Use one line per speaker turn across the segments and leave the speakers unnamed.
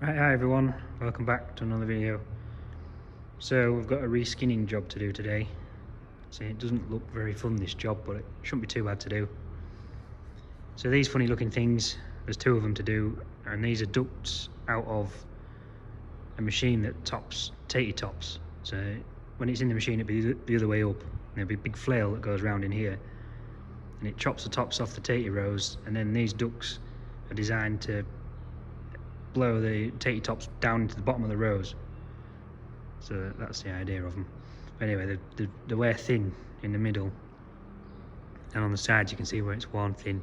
Right, hi everyone, welcome back to another video. So we've got a reskinning job to do today. So it doesn't look very fun, this job, but it shouldn't be too bad to do. So these funny looking things, there's two of them to do, and these are ducts out of a machine that tops tatey tops. So when it's in the machine, it'll be the other way up, and there'll be a big flail that goes around in here, and it chops the tops off the tatey rows, and then these ducts are designed to blow the tatey tops down into the bottom of the rows. So that's the idea of them. But anyway, they wear thin in the middle, and on the sides you can see where it's worn thin.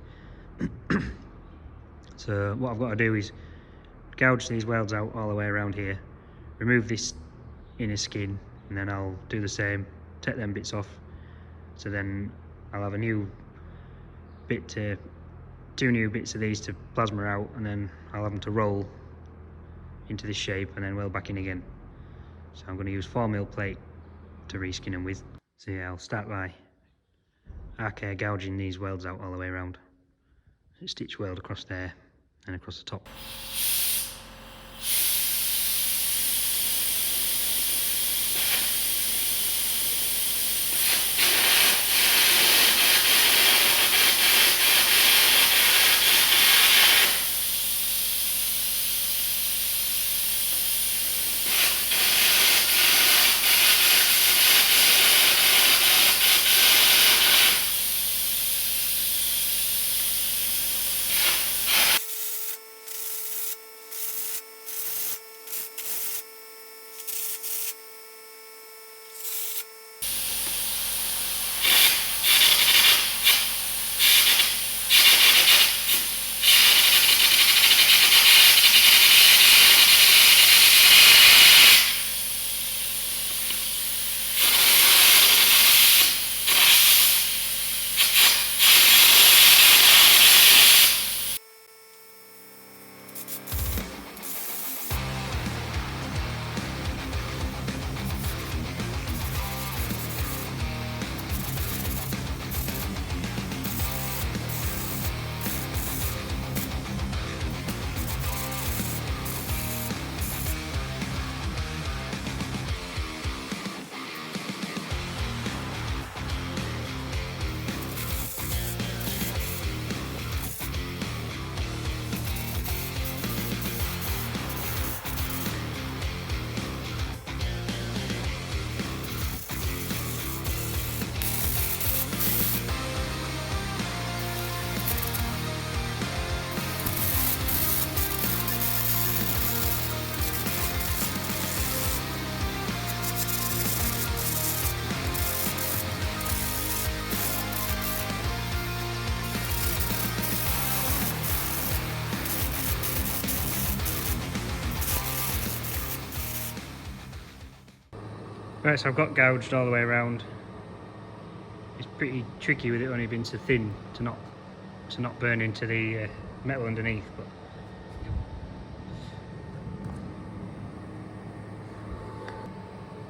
So what I've got to do is gouge these welds out all the way around here, remove this inner skin, and then I'll do the same, take them bits off. So then I'll have a new bit to, two new bits of these to plasma out, and then I'll have them to roll into this shape and then weld back in again. So I'm going to use 4mm plate to reskin them with. So yeah, I'll start by gouging these welds out all the way around. Stitch weld across there and across the top. Right, so I've got gouged all the way around. It's pretty tricky with it only being so thin to not burn into the metal underneath. But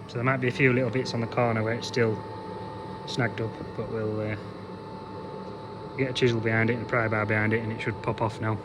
so there might be a few little bits on the corner where it's still snagged up, but we'll get a chisel behind it and a pry bar behind it, and it should pop off now.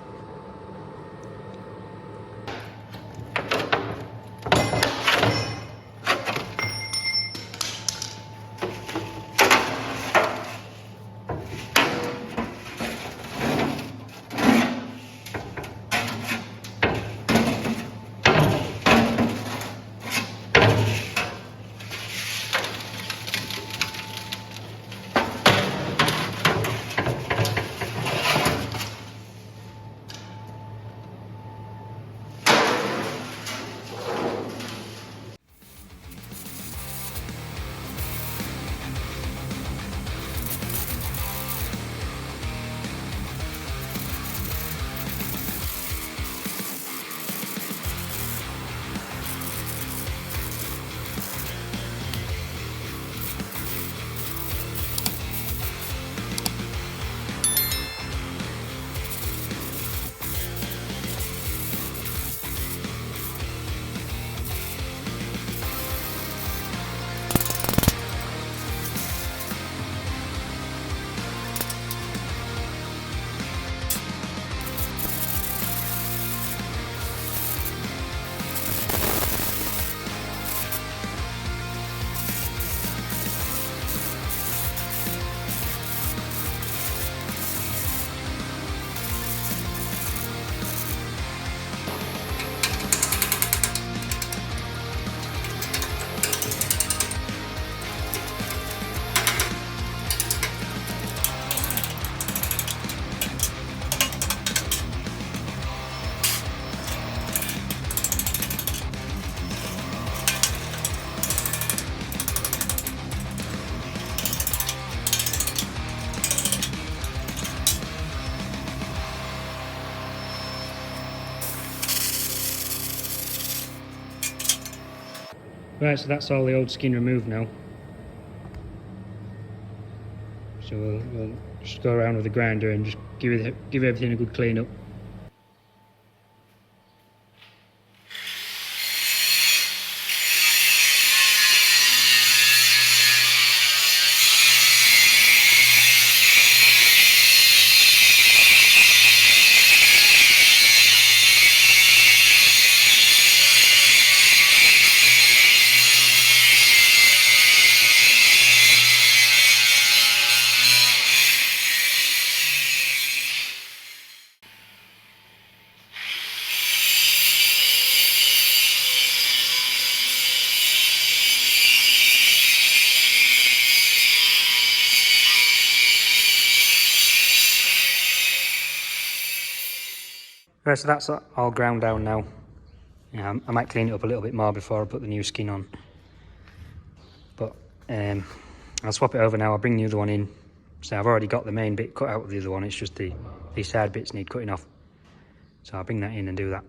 Right, so that's all the old skin removed now. So we'll just go around with the grinder and just give everything a good clean up. Right, so that's all ground down now. Yeah, I might clean it up a little bit more before I put the new skin on. But I'll swap it over now. I'll bring the other one in. So I've already got the main bit cut out of the other one. It's just these side bits need cutting off. So I'll bring that in and do that.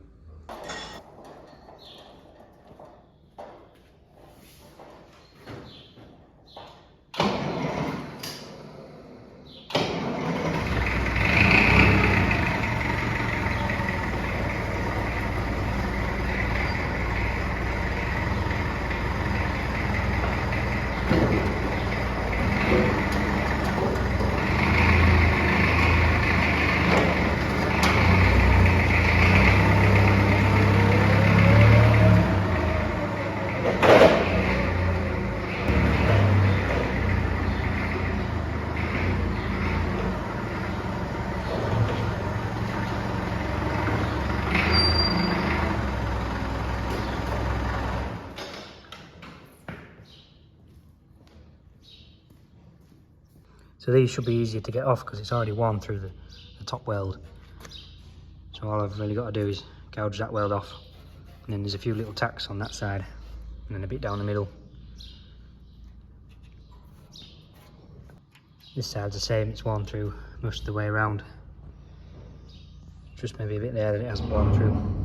So these should be easier to get off because it's already worn through the top weld. So all I've really got to do is gouge that weld off. And then there's a few little tacks on that side and then a bit down the middle. This side's the same, it's worn through most of the way around. Just maybe a bit there that it hasn't worn through.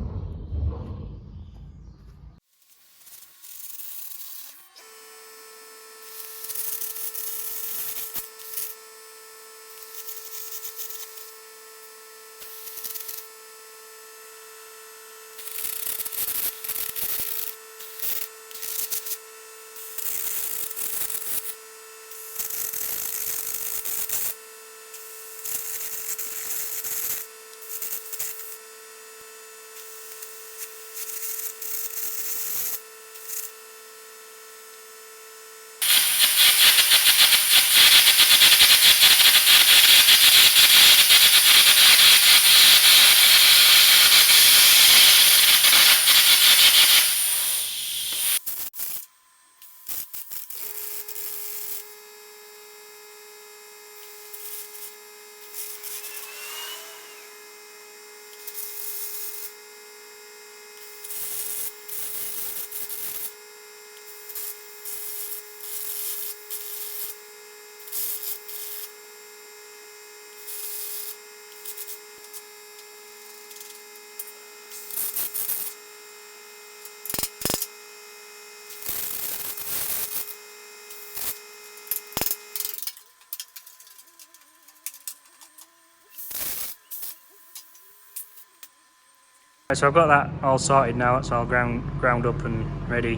So I've got that all sorted now, it's all ground up and ready.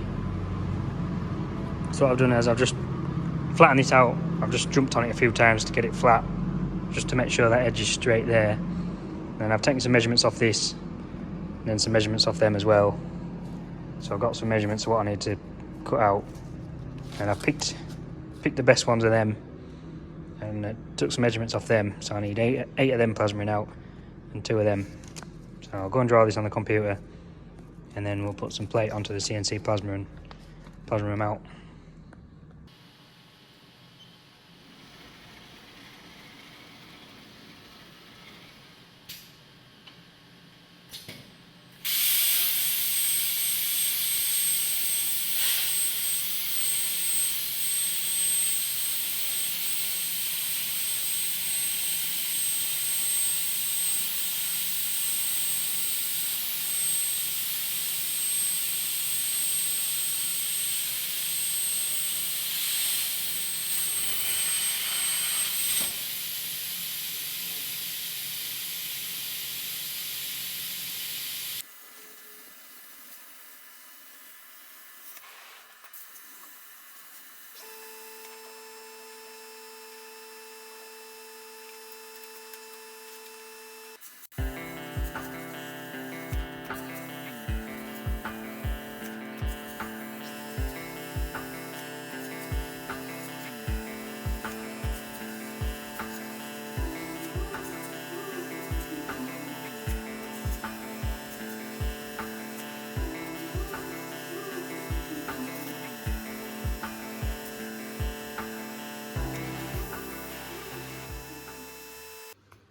So what I've done is I've just flattened this out. I've just jumped on it a few times to get it flat, just to make sure that edge is straight there. Then I've taken some measurements off this, and then some measurements off them as well. So I've got some measurements of what I need to cut out, and I've picked the best ones of them, and took some measurements off them. So I need eight of them plasmering out, and 2 of them. So I'll go and draw this on the computer, and then we'll put some plate onto the CNC plasma and plasma them out.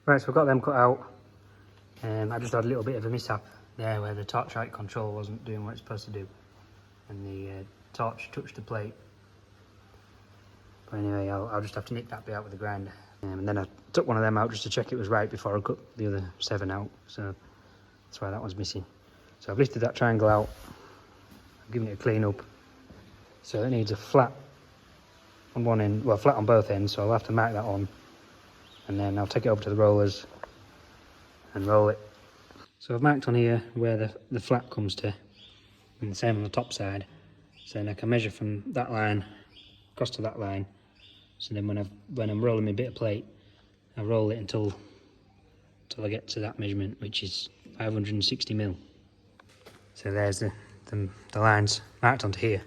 Right, so we've got them cut out. I just had a little bit of a mishap there where the torch light control wasn't doing what it's supposed to do, and the torch touched the plate. But anyway, I'll just have to nick that bit out with the grinder. And then I took one of them out just to check it was right before I cut the other 7 out, so that's why that one's missing. So I've lifted that triangle out, I've given it a clean up. So it needs a flat on one end, well, flat on both ends, so I'll have to mark that on, and then I'll take it over to the rollers and roll it. So I've marked on here where the flat comes to, and the same on the top side. So then I can measure from that line across to that line. So then when I'm rolling my bit of plate, I roll it until I get to that measurement, which is 560 mil. So there's the lines marked onto here.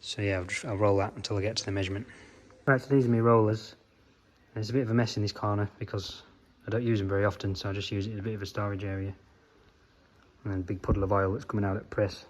So yeah, I'll roll that until I get to the measurement. Right, so these are my rollers. There's a bit of a mess in this corner because I don't use them very often, so I just use it as a bit of a storage area. And then a big puddle of oil that's coming out at press.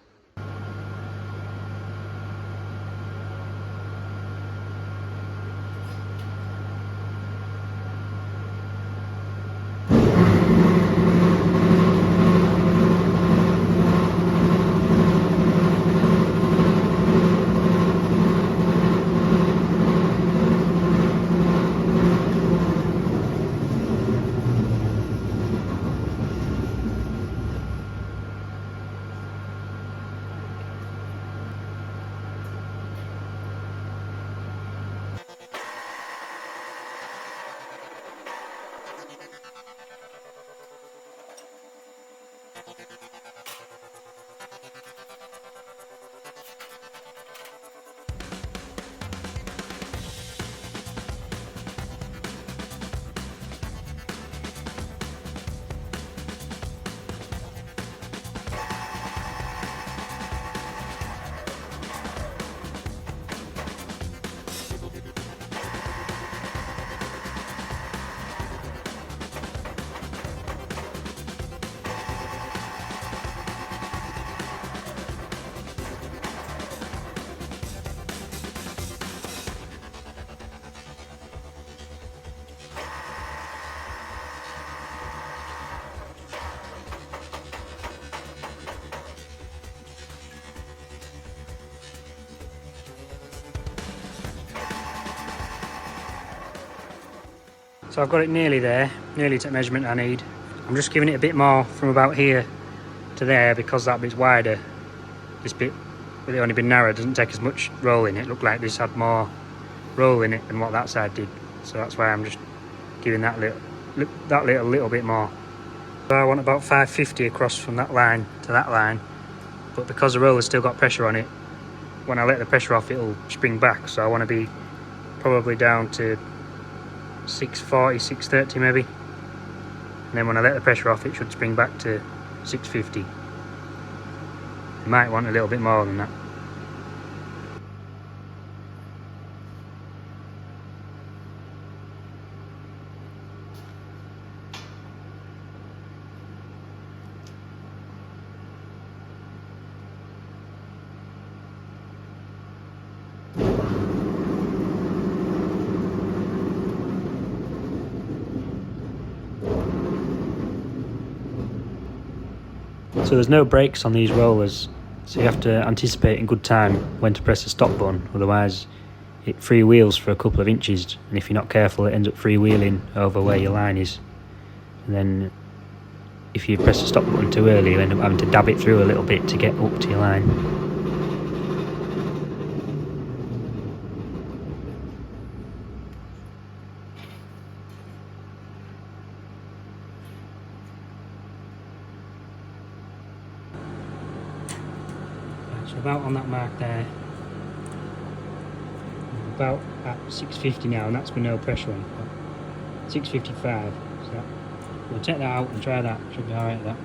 So I've got it nearly there, nearly to the measurement I need. I'm just giving it a bit more from about here to there because that bit's wider. This bit, with it only being narrow, doesn't take as much rolling. It looked like this had more roll in it than what that side did. So that's why I'm just giving that little bit more. So I want about 550 across from that line to that line. But because the roller's still got pressure on it, when I let the pressure off, it'll spring back. So I want to be probably down to 640, 630 maybe. And then when I let the pressure off, it should spring back to 650. You might want a little bit more than that. So there's no brakes on these rollers, so you have to anticipate in good time when to press the stop button, otherwise it freewheels for a couple of inches, and if you're not careful it ends up freewheeling over where your line is. And then if you press the stop button too early, you end up having to dab it through a little bit to get up to your line. So about on that mark there, about at 650 now, and that's with no pressure on it. 655. So we'll take that out and try that. Should be alright that.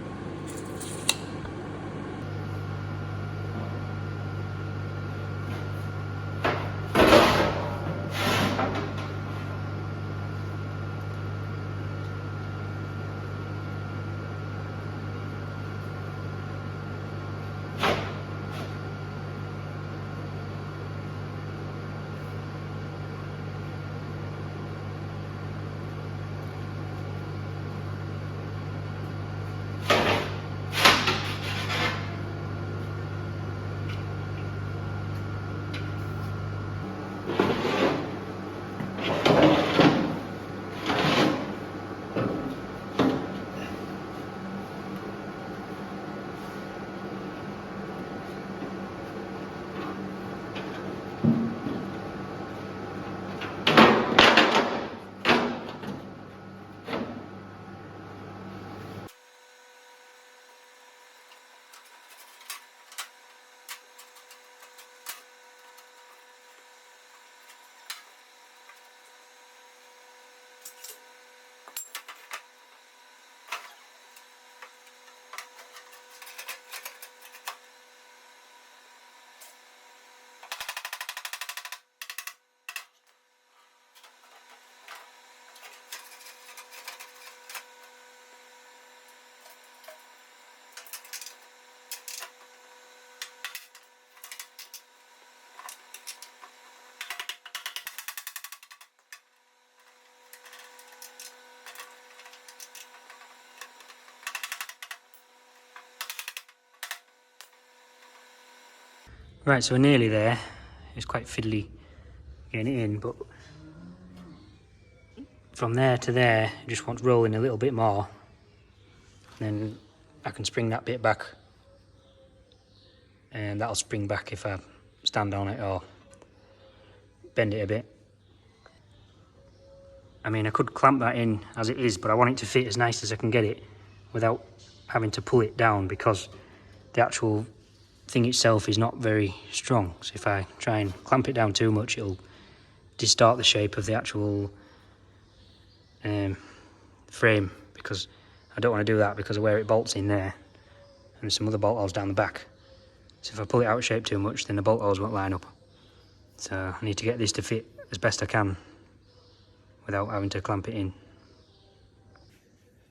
Right, so we're nearly there. It's quite fiddly getting it in, but from there to there, it just wants rolling a little bit more. Then I can spring that bit back, and that'll spring back if I stand on it or bend it a bit. I mean, I could clamp that in as it is, but I want it to fit as nice as I can get it without having to pull it down, because the actual thing itself is not very strong. So if I try and clamp it down too much, it'll distort the shape of the actual frame, because I don't want to do that because of where it bolts in there, and there's some other bolt holes down the back. So if I pull it out of shape too much, then the bolt holes won't line up. So I need to get this to fit as best I can without having to clamp it in.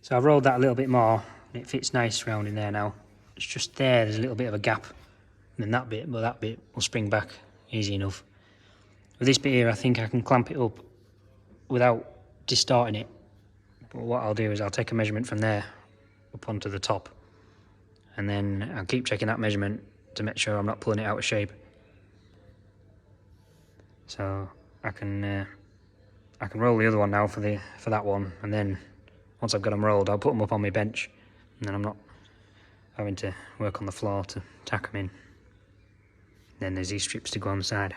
So I've rolled that a little bit more, and it fits nice round in there now. It's just there's a little bit of a gap, and then that bit, but that bit will spring back easy enough. With this bit here, I think I can clamp it up without distorting it. But what I'll do is I'll take a measurement from there up onto the top, and then I'll keep checking that measurement to make sure I'm not pulling it out of shape. So I can roll the other one now for that one, and then once I've got them rolled, I'll put them up on my bench, and then I'm not having to work on the floor to tack them in. Then there's these strips to go on the side.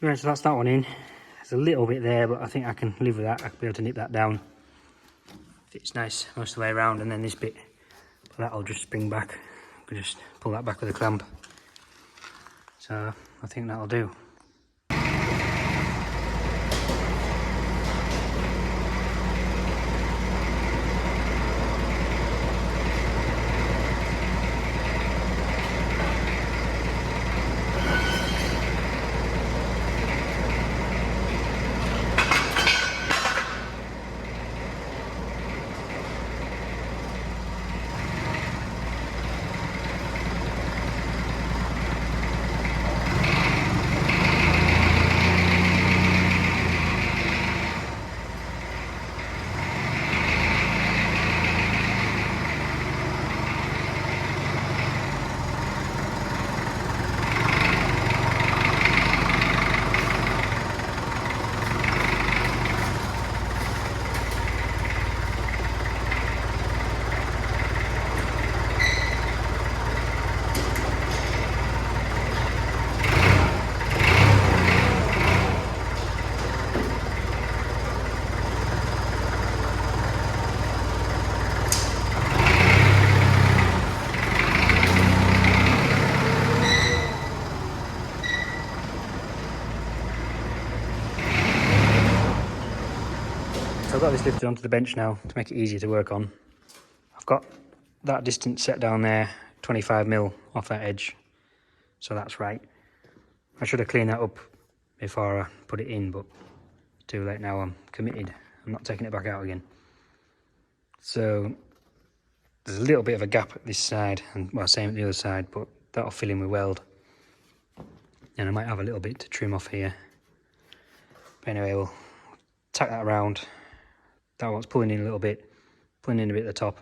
Right, so that's that one in. There's a little bit there, but I think I can live with that. I'll be able to nip that down. Fits nice most of the way around, and then this bit, that'll just spring back. I can just pull that back with a clamp. So I think that'll do. So I've got this lifted onto the bench now to make it easier to work on. I've got that distance set down there, 25mm off that edge, so that's right. I should have cleaned that up before I put it in, but it's too late now. I'm committed. I'm not taking it back out again. So there's a little bit of a gap at this side, and well, same at the other side, but that'll fill in with weld. And I might have a little bit to trim off here. But anyway, we'll tack that around. That one's pulling in a little bit, pulling in a bit at the top.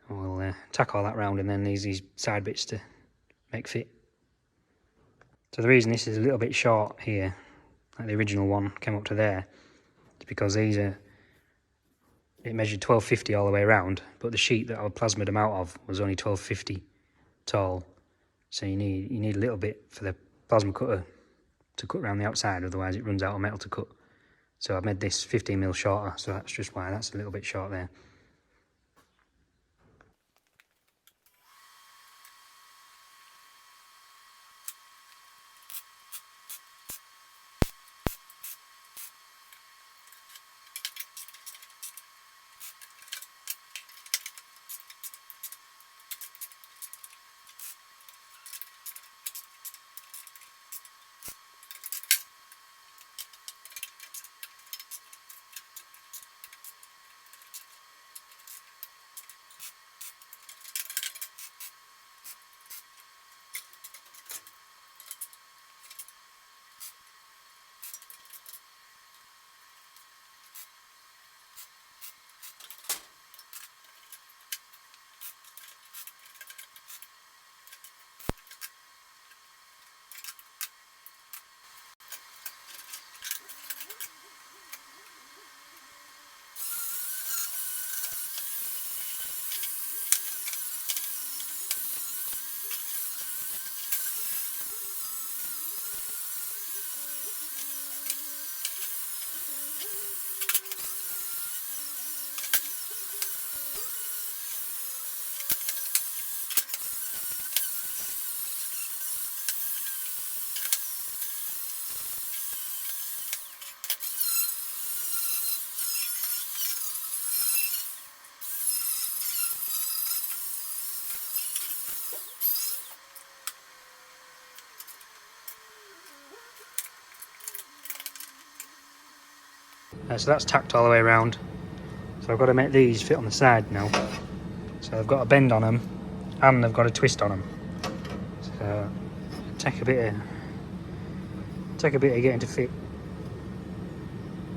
And we'll tack all that round, and then these side bits to make fit. So the reason this is a little bit short here, like the original one came up to there, is because these are, it measured 1250 all the way around, but the sheet that I plasmaed them out of was only 1250 tall. So you need a little bit for the plasma cutter to cut around the outside, otherwise it runs out of metal to cut. So I've made this 15mm shorter, so that's just why that's a little bit short there. So that's tacked all the way around. So I've got to make these fit on the side now. So I've got a bend on them, and I've got a twist on them. So take a bit of getting to fit.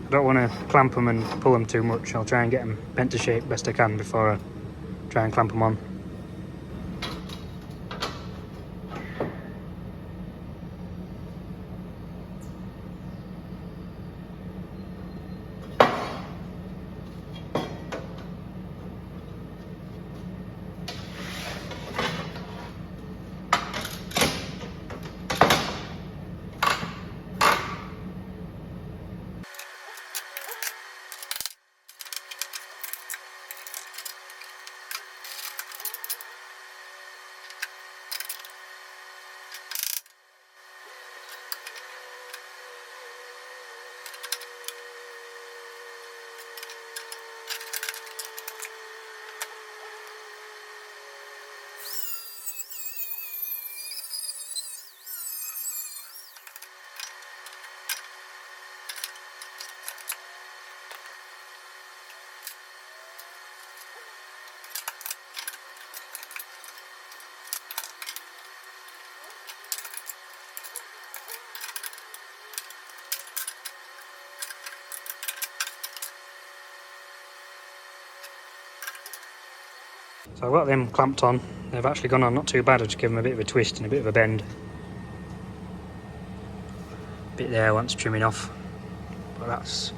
I don't want to clamp them and pull them too much. I'll try and get them bent to shape best I can before I try and clamp them on. So I've got them clamped on. They've actually gone on not too bad. I've just given them a bit of a twist and a bit of a bend. Bit there wants trimming off, but that's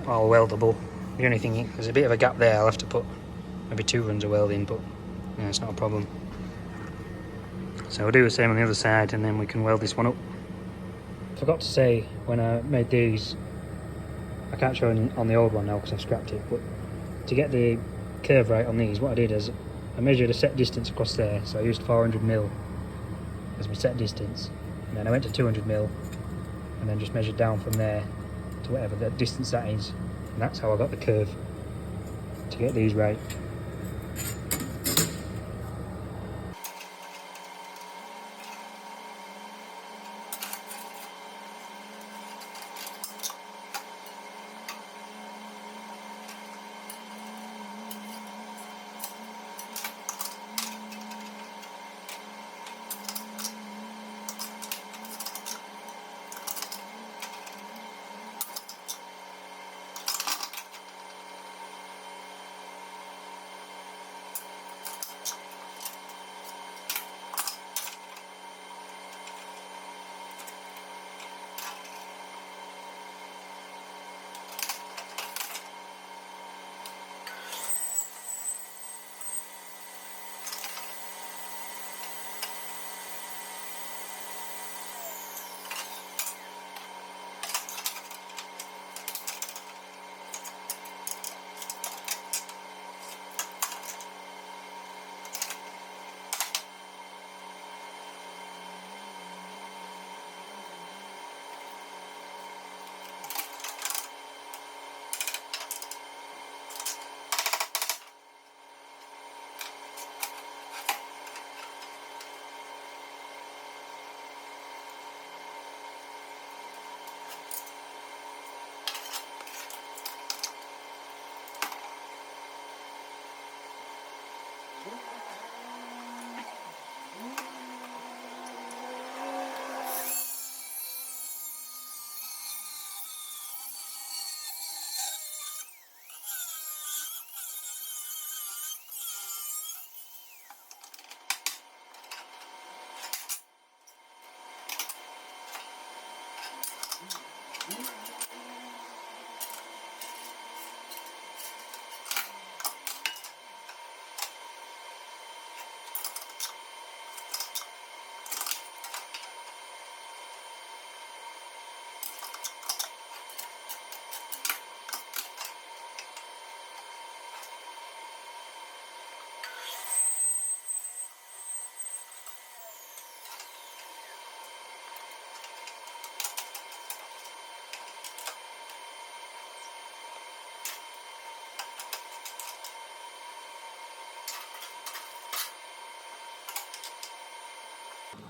all weldable. The only thing, there's a bit of a gap there. I'll have to put maybe 2 runs of weld in, but yeah, it's not a problem. So I'll do the same on the other side, and then we can weld this one up. Forgot to say, when I made these, I can't show on the old one now because I've scrapped it, but to get the curve right on these, what I did is I measured a set distance across there. So I used 400mm as my set distance, and then I went to 200mm and then just measured down from there to whatever the distance that is, And that's how I got the curve to get these right.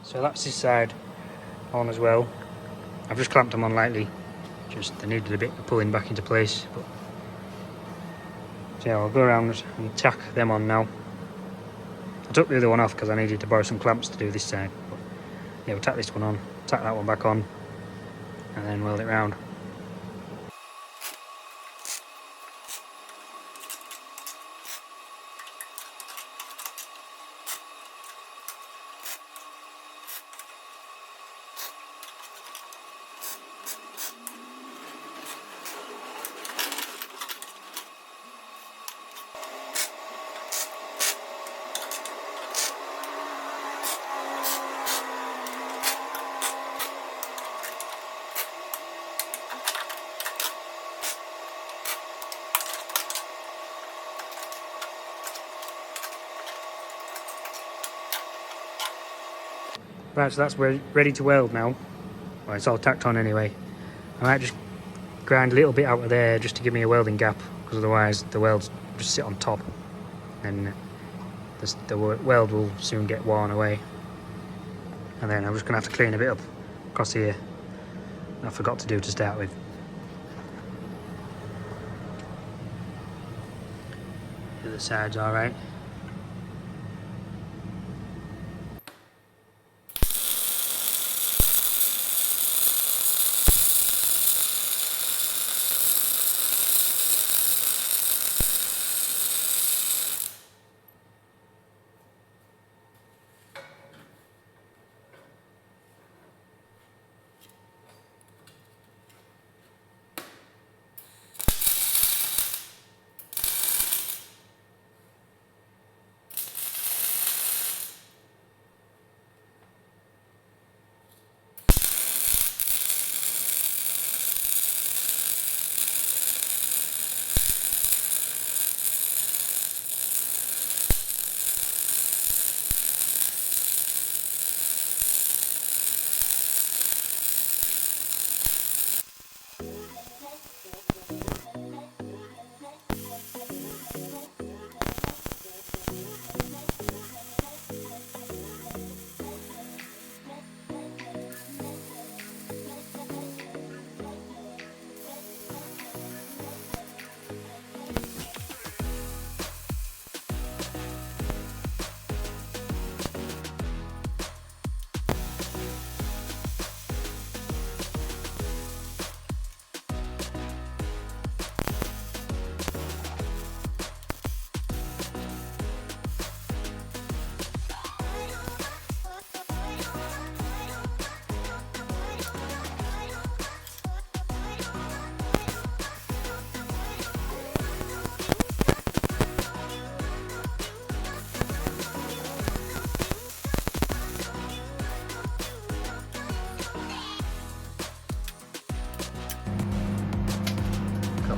So that's this side on as well. I've just clamped them on lightly, just they needed a bit of pulling back into place. But so yeah, I'll go around and tack them on now. I took the other one off because I needed to borrow some clamps to do this side. But yeah, we'll tack this one on, tack that one back on, and then weld it round. Right, so that's ready to weld now. Well, it's all tacked on anyway. I might just grind a little bit out of there just to give me a welding gap, because otherwise the welds just sit on top and the weld will soon get worn away. And then I'm just going to have to clean a bit up across here. I forgot to do to start with. The other side's alright.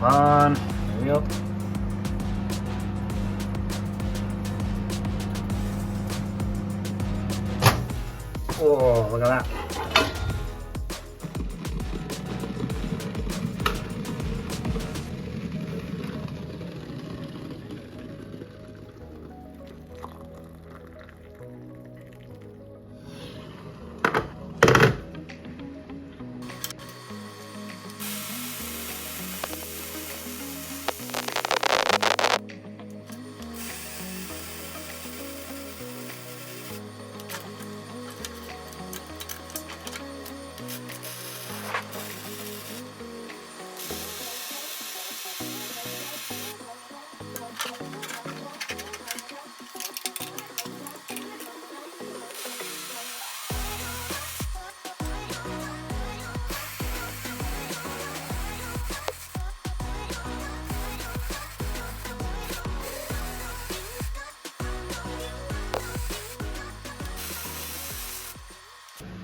Come on, hurry up. Oh, look at that.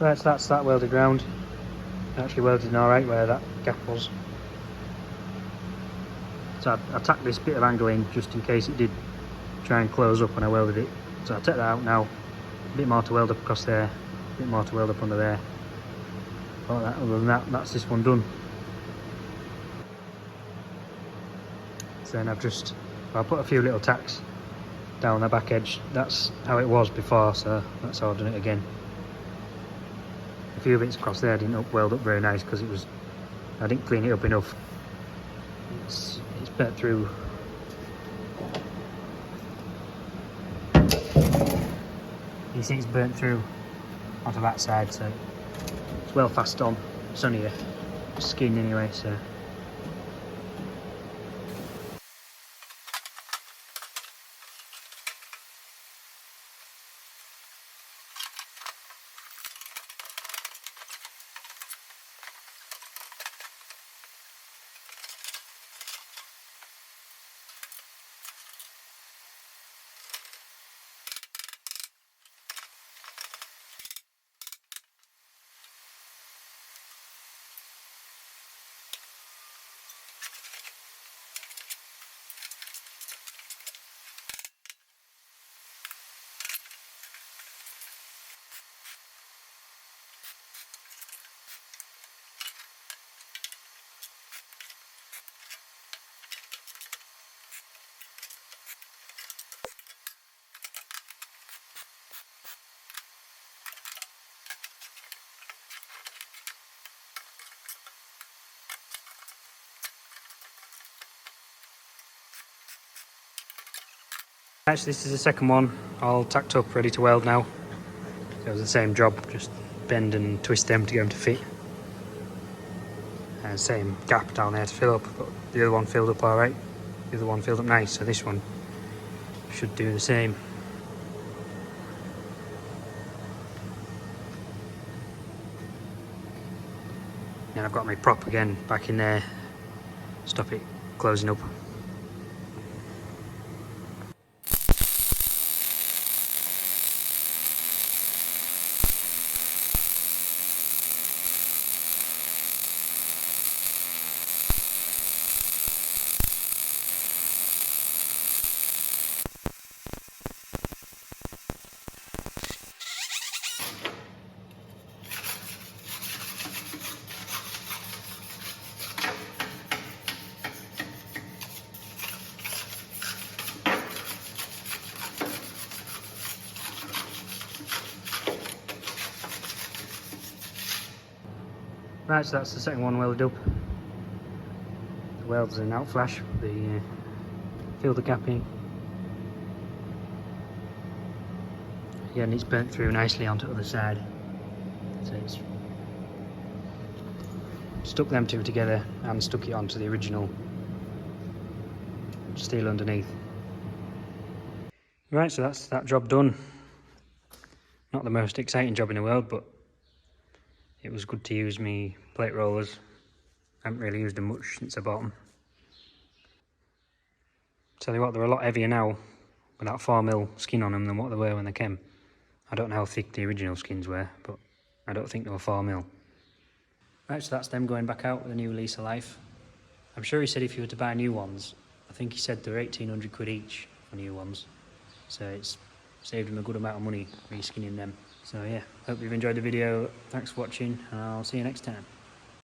Right, so that's that welded round. Actually welded in alright where that gap was. So I tacked this bit of angle in just in case it did try and close up when I welded it. So I'll take that out now. A bit more to weld up across there, a bit more to weld up under there. Other than that, that's this one done. So then I'll put a few little tacks down the back edge. That's how it was before, so that's how I've done it again. A few bits across there didn't weld up very nice because I didn't clean it up enough. It's burnt through. You see it's burnt through onto that side, so it's well fast on. It's only a skin anyway, so. Actually, this is the second one, all tacked up, ready to weld now. So it was the same job, just bend and twist them to get them to fit. And same gap down there to fill up, but the other one filled up alright. The other one filled up nice, so this one should do the same. And I've got my prop again back in there, stop it closing up. Right, so that's the second one welded up. The welds are an outflash, fill the gap in. Yeah, and it's burnt through nicely onto the other side. So it's stuck them two together and stuck it onto the original steel underneath. Right, so that's that job done. Not the most exciting job in the world, but it was good to use me plate rollers. I haven't really used them much since I bought them. Tell you what, they're a lot heavier now with that 4mm skin on them than what they were when they came. I don't know how thick the original skins were, but I don't think they were 4mm. Right, so that's them going back out with a new lease of life. I'm sure he said if you were to buy new ones, I think he said they're 1,800 quid each for new ones. So it's saved him a good amount of money reskinning them. So yeah, hope you've enjoyed the video. Thanks for watching, and I'll see you next time.